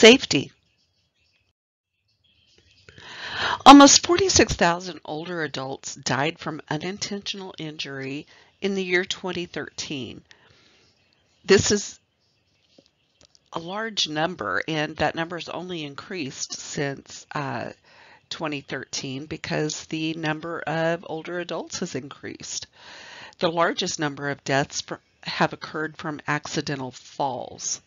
Safety. Almost 46,000 older adults died from unintentional injury in the year 2013. This is a large number, and that number has only increased since 2013 because the number of older adults has increased. The largest number of deaths have occurred from accidental falls.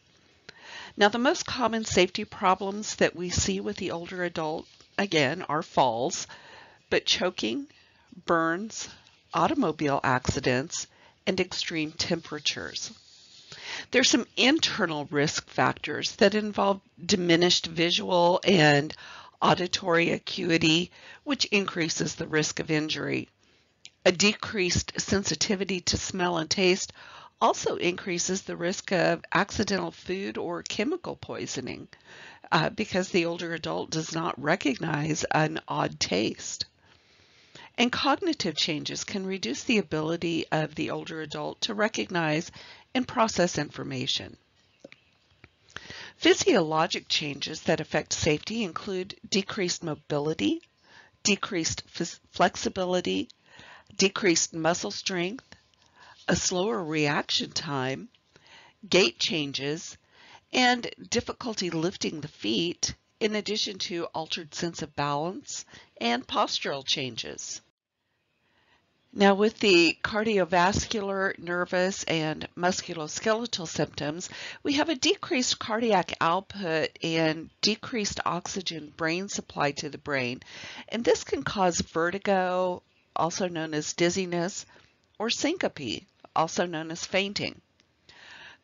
Now, the most common safety problems that we see with the older adult, again, are falls, but choking, burns, automobile accidents, and extreme temperatures. There's some internal risk factors that involve diminished visual and auditory acuity, which increases the risk of injury. A decreased sensitivity to smell and taste also increases the risk of accidental food or chemical poisoning because the older adult does not recognize an odd taste. And cognitive changes can reduce the ability of the older adult to recognize and process information. Physiologic changes that affect safety include decreased mobility, decreased flexibility, decreased muscle strength, a slower reaction time, gait changes, and difficulty lifting the feet, in addition to altered sense of balance and postural changes. Now, with the cardiovascular, nervous, and musculoskeletal symptoms, we have a decreased cardiac output and decreased oxygen brain supply to the brain. And this can cause vertigo, also known as dizziness, or syncope, also known as fainting.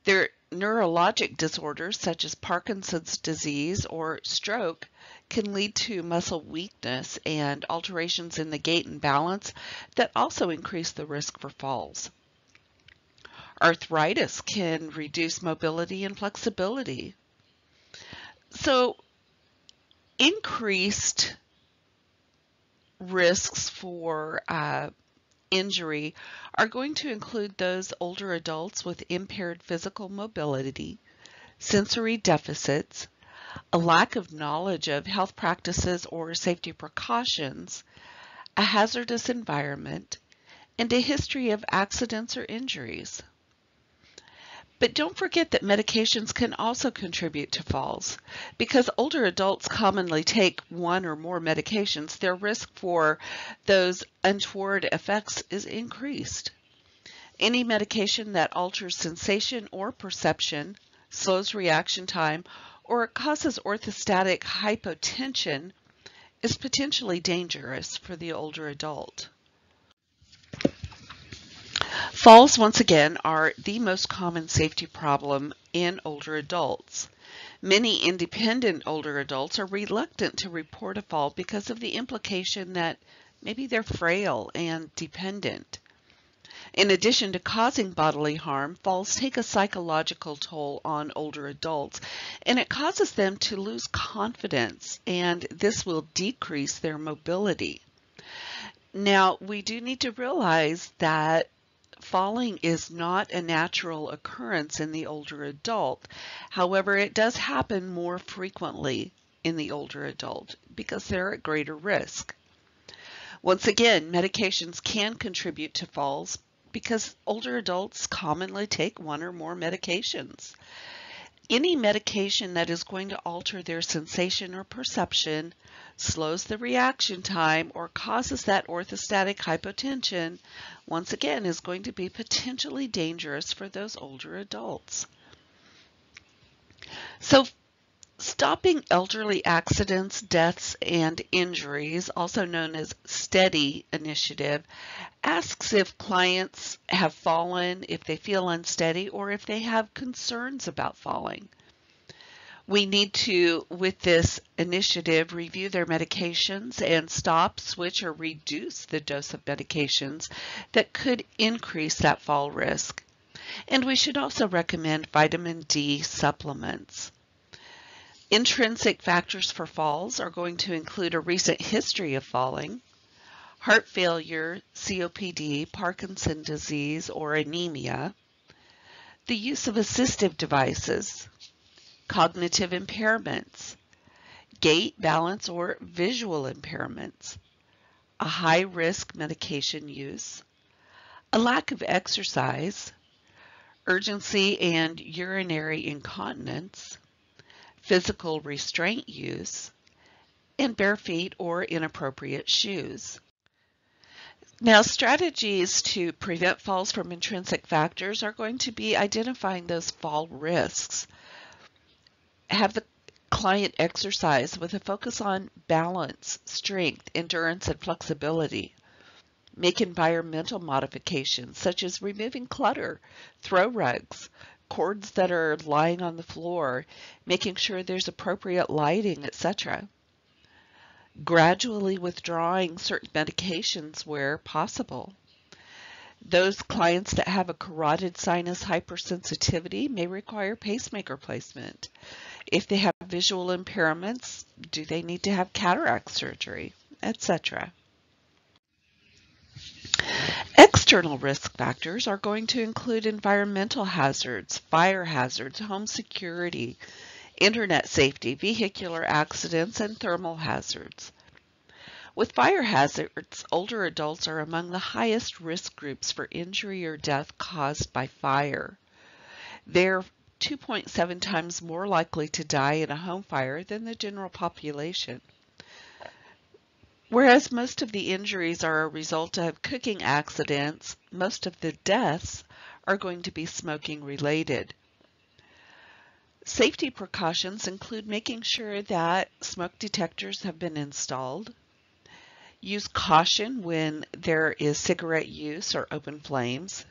There are neurologic disorders such as Parkinson's disease or stroke can lead to muscle weakness and alterations in the gait and balance that also increase the risk for falls. Arthritis can reduce mobility and flexibility. So, increased risks for injury are going to include those older adults with impaired physical mobility, sensory deficits, a lack of knowledge of health practices or safety precautions, a hazardous environment, and a history of accidents or injuries. But don't forget that medications can also contribute to falls. Because older adults commonly take one or more medications, their risk for those untoward effects is increased. Any medication that alters sensation or perception, slows reaction time, or causes orthostatic hypotension is potentially dangerous for the older adult. Falls, once again, are the most common safety problem in older adults. Many independent older adults are reluctant to report a fall because of the implication that maybe they're frail and dependent. In addition to causing bodily harm, falls take a psychological toll on older adults, and it causes them to lose confidence, and this will decrease their mobility. Now, we do need to realize that falling is not a natural occurrence in the older adult. However, it does happen more frequently in the older adult because they're at greater risk. Once again, medications can contribute to falls because older adults commonly take one or more medications. Any medication that is going to alter their sensation or perception, slows the reaction time, or causes that orthostatic hypotension, once again, is going to be potentially dangerous for those older adults. So, stopping elderly accidents, deaths, and injuries, also known as STEADY initiative, asks if clients have fallen, if they feel unsteady, or if they have concerns about falling. We need to, with this initiative, review their medications and stop, switch, or reduce the dose of medications that could increase that fall risk. And we should also recommend vitamin D supplements. Intrinsic factors for falls are going to include a recent history of falling, heart failure, COPD, Parkinson's disease, or anemia, the use of assistive devices, cognitive impairments, gait, balance, or visual impairments, a high-risk medication use, a lack of exercise, urgency and urinary incontinence, physical restraint use, and bare feet or inappropriate shoes. Now, strategies to prevent falls from intrinsic factors are going to be identifying those fall risks. Have the client exercise with a focus on balance, strength, endurance, and flexibility. Make environmental modifications such as removing clutter, throw rugs, cords that are lying on the floor, making sure there's appropriate lighting, etc. Gradually withdrawing certain medications where possible. Those clients that have a carotid sinus hypersensitivity may require pacemaker placement. If they have visual impairments, do they need to have cataract surgery, etc. External risk factors are going to include environmental hazards, fire hazards, home security, internet safety, vehicular accidents, and thermal hazards. With fire hazards, older adults are among the highest risk groups for injury or death caused by fire. They're 2.7 times more likely to die in a home fire than the general population. Whereas most of the injuries are a result of cooking accidents, most of the deaths are going to be smoking related. Safety precautions include making sure that smoke detectors have been installed. Use caution when there is cigarette use or open flames.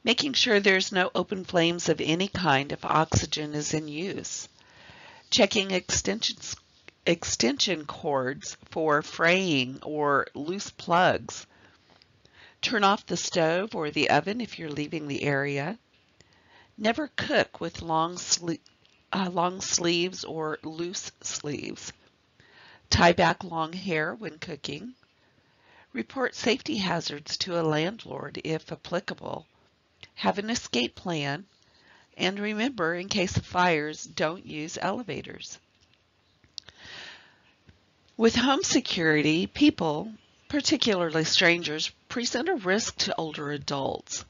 Making sure there's no open flames of any kind if oxygen is in use. Checking extension cords for fraying or loose plugs. Turn off the stove or the oven if you're leaving the area. Never cook with long sleeves or loose sleeves. Tie back long hair when cooking. Report safety hazards to a landlord if applicable. Have an escape plan. And remember, in case of fires, don't use elevators. With home security, people, particularly strangers, present a risk to older adults.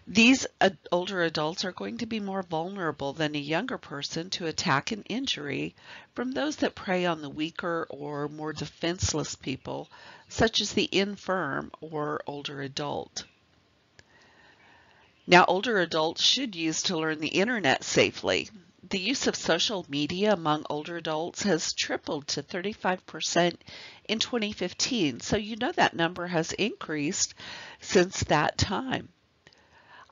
These older adults are going to be more vulnerable than a younger person to attack and injury from those that prey on the weaker or more defenseless people, such as the infirm or older adult. Now, older adults should use to learn the internet safely. The use of social media among older adults has tripled to 35% in 2015, so you know that number has increased since that time.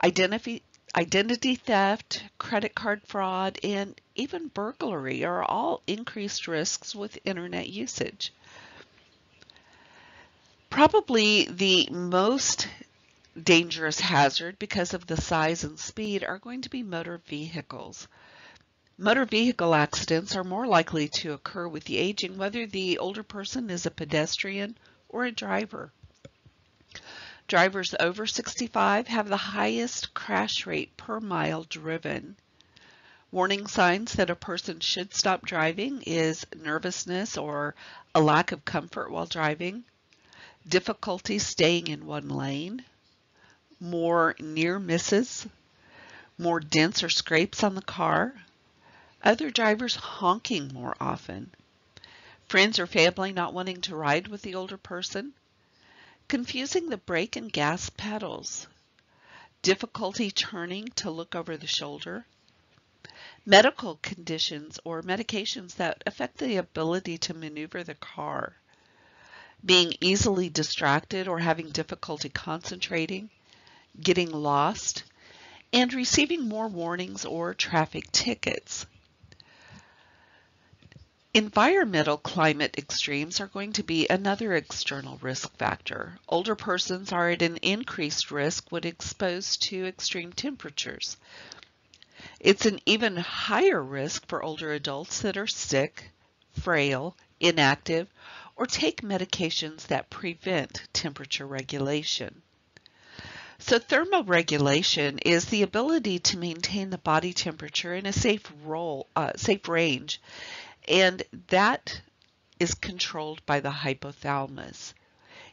Identity theft, credit card fraud, and even burglary are all increased risks with internet usage. Probably the most dangerous hazard because of the size and speed are going to be motor vehicles. Motor vehicle accidents are more likely to occur with the aging, whether the older person is a pedestrian or a driver. Drivers over 65 have the highest crash rate per mile driven. Warning signs that a person should stop driving is nervousness or a lack of comfort while driving, difficulty staying in one lane, more near misses, more dents or scrapes on the car, other drivers honking more often, friends or family not wanting to ride with the older person, confusing the brake and gas pedals, difficulty turning to look over the shoulder, medical conditions or medications that affect the ability to maneuver the car, being easily distracted or having difficulty concentrating, getting lost, and receiving more warnings or traffic tickets. Environmental climate extremes are going to be another external risk factor. Older persons are at an increased risk when exposed to extreme temperatures. It's an even higher risk for older adults that are sick, frail, inactive, or take medications that prevent temperature regulation. So thermoregulation is the ability to maintain the body temperature in a safe range, and that is controlled by the hypothalamus.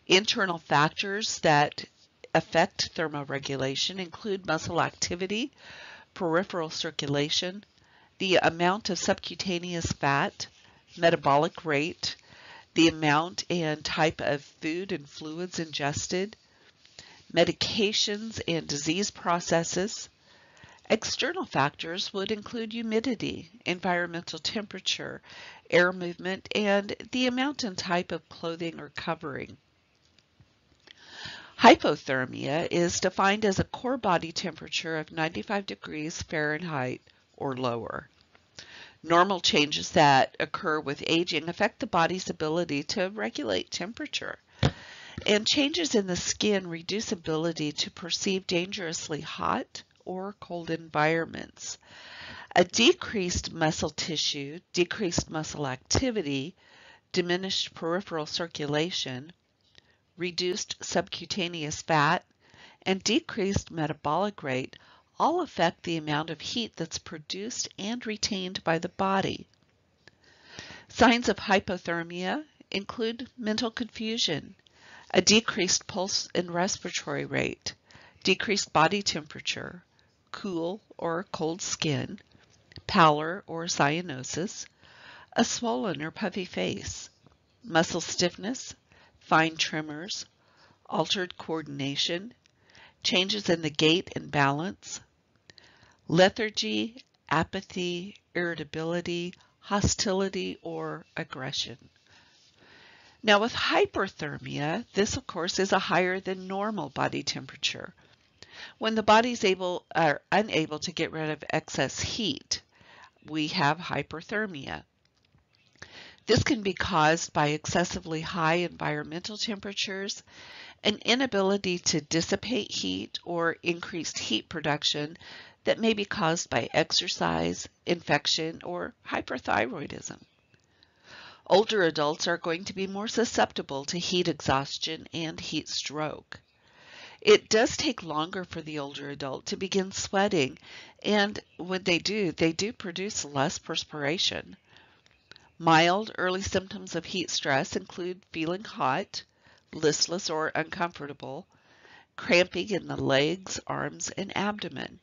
Internal factors that affect thermoregulation include muscle activity, peripheral circulation, the amount of subcutaneous fat, metabolic rate, the amount and type of food and fluids ingested, medications and disease processes. External factors would include humidity, environmental temperature, air movement, and the amount and type of clothing or covering. Hypothermia is defined as a core body temperature of 95 degrees Fahrenheit or lower. Normal changes that occur with aging affect the body's ability to regulate temperature, and changes in the skin reduce ability to perceive dangerously hot or cold environments. A decreased muscle tissue, decreased muscle activity, diminished peripheral circulation, reduced subcutaneous fat, and decreased metabolic rate all affect the amount of heat that's produced and retained by the body. Signs of hypothermia include mental confusion, a decreased pulse and respiratory rate, decreased body temperature, cool or cold skin, pallor or cyanosis, a swollen or puffy face, muscle stiffness, fine tremors, altered coordination, changes in the gait and balance, lethargy, apathy, irritability, hostility, or aggression. Now with hyperthermia, this of course is a higher than normal body temperature. When the body's unable to get rid of excess heat, we have hyperthermia. This can be caused by excessively high environmental temperatures, an inability to dissipate heat, or increased heat production that may be caused by exercise, infection, or hyperthyroidism. Older adults are going to be more susceptible to heat exhaustion and heat stroke. It does take longer for the older adult to begin sweating, and when they do produce less perspiration. Mild early symptoms of heat stress include feeling hot, listless or uncomfortable, cramping in the legs, arms, and abdomen.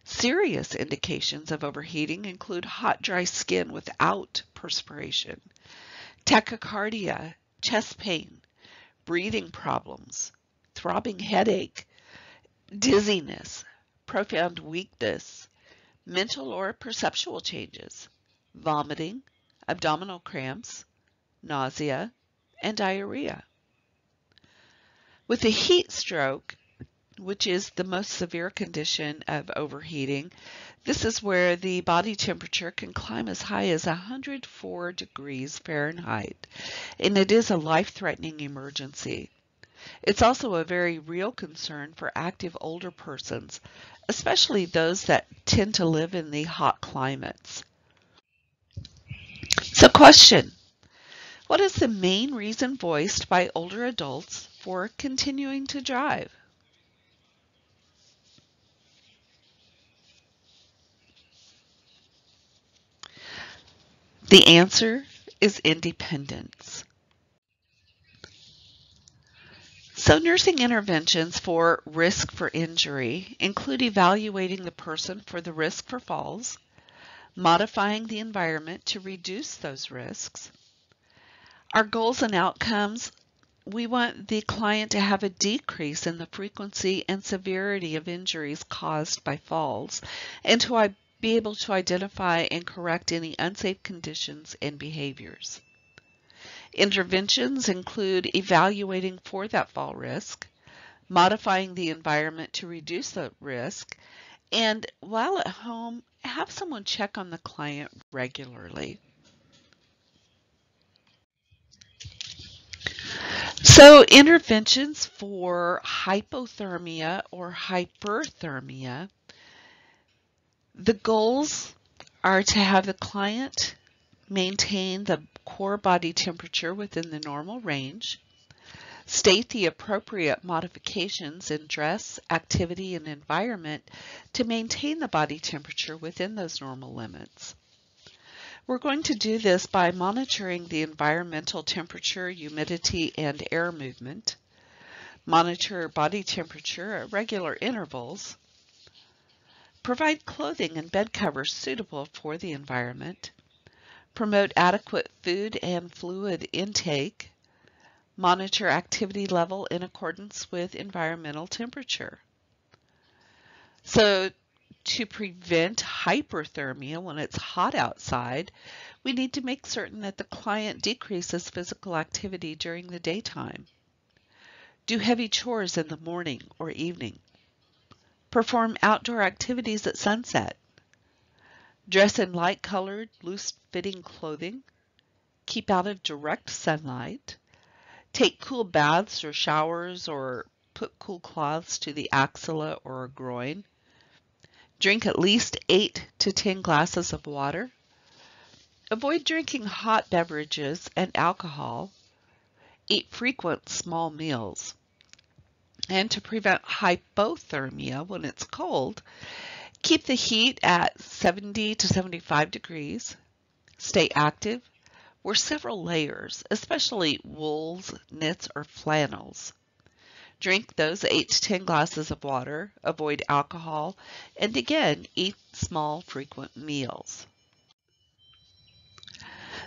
Serious indications of overheating include hot, dry skin without perspiration, tachycardia, chest pain, breathing problems, throbbing headache, dizziness, profound weakness, mental or perceptual changes, vomiting, abdominal cramps, nausea, and diarrhea. With a heat stroke, which is the most severe condition of overheating, this is where the body temperature can climb as high as 104 degrees Fahrenheit, and it is a life-threatening emergency. It's also a very real concern for active older persons, especially those that tend to live in the hot climates. So question, what is the main reason voiced by older adults for continuing to drive? The answer is independence. So nursing interventions for risk for injury include evaluating the person for the risk for falls, modifying the environment to reduce those risks. Our goals and outcomes, we want the client to have a decrease in the frequency and severity of injuries caused by falls, and to be able to identify and correct any unsafe conditions and behaviors. Interventions include evaluating for that fall risk, modifying the environment to reduce the risk, and while at home, have someone check on the client regularly. So interventions for hypothermia or hyperthermia, the goals are to have the client maintain the core body temperature within the normal range, State the appropriate modifications in dress, activity, and environment to maintain the body temperature within those normal limits. We're going to do this by monitoring the environmental temperature, humidity, and air movement. Monitor body temperature at regular intervals. Provide clothing and bed covers suitable for the environment. Promote adequate food and fluid intake. Monitor activity level in accordance with environmental temperature. So to prevent hyperthermia when it's hot outside, we need to make certain that the client decreases physical activity during the daytime. Do heavy chores in the morning or evening. Perform outdoor activities at sunset. Dress in light-colored, loose-fitting clothing. Keep out of direct sunlight. Take cool baths or showers or put cool cloths to the axilla or groin. Drink at least 8 to 10 glasses of water. Avoid drinking hot beverages and alcohol. Eat frequent small meals. And to prevent hypothermia when it's cold, keep the heat at 70 to 75 degrees. Stay active. Wear several layers, especially wools, knits, or flannels. Drink those 8 to 10 glasses of water. Avoid alcohol. And again, eat small, frequent meals.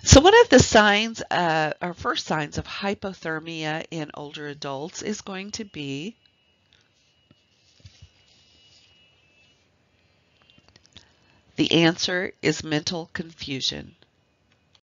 So one of the signs, our first signs of hypothermia in older adults is going to be the answer is mental confusion.